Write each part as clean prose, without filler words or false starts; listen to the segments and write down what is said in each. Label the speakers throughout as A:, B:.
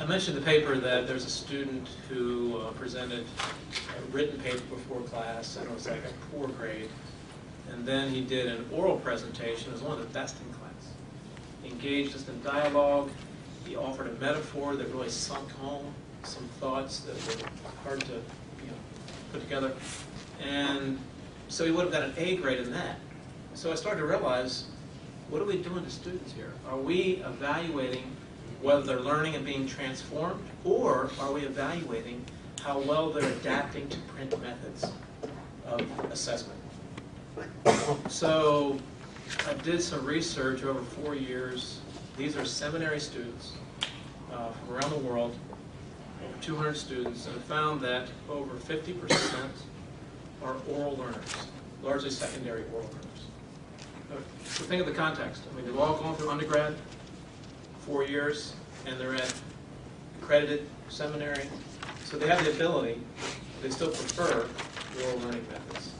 A: I mentioned in the paper that there's a student who presented a written paper before class, and it was like a poor grade. And then he did an oral presentation. It was one of the best in class. He engaged us in dialogue. He offered a metaphor that really sunk home some thoughts that were hard to put together. And so he would have got an A grade in that. So I started to realize, what are we doing to students here? Are we evaluating whether they're learning and being transformed, or are we evaluating how well they're adapting to print methods of assessment? So I did some research over 4 years. These are seminary students from around the world, over 200 students, and I found that over 50% are oral learners, largely secondary oral learners. So think of the context. I mean, they've all gone through undergrad, 4 years, and they're at accredited seminary. So they have the ability, they still prefer oral learning methods.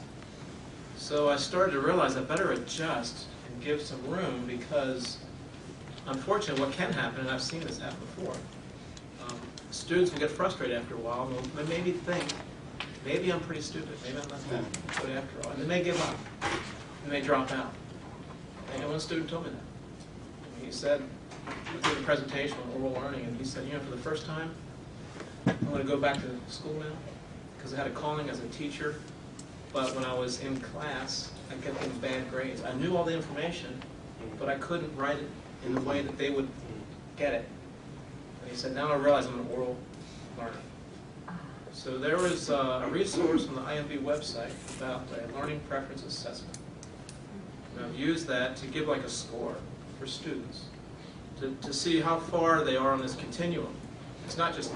A: So I started to realize I better adjust and give some room, because unfortunately what can happen, and I've seen this happen before, students will get frustrated after a while, and they maybe think, maybe I'm pretty stupid, maybe I'm not that good after all, and they may give up, and they drop out. And one student told me that. He said, I did a presentation on oral learning, and he said, for the first time, I'm going to go back to school now, because I had a calling as a teacher, but when I was in class, I kept getting bad grades. I knew all the information, but I couldn't write it in the way that they would get it. And he said, now I realize I'm an oral learner. So there was a resource on the IMB website about a learning preference assessment. And I've used that to give like a score for students, to see how far they are on this continuum. It's not just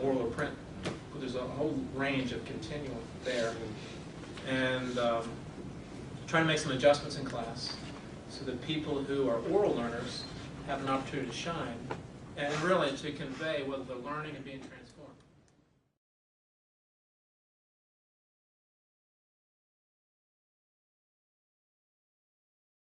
A: oral or print, but there's a whole range of continuum there. And trying to make some adjustments in class so that people who are oral learners have an opportunity to shine, and really to convey whether they're learning and being transformed.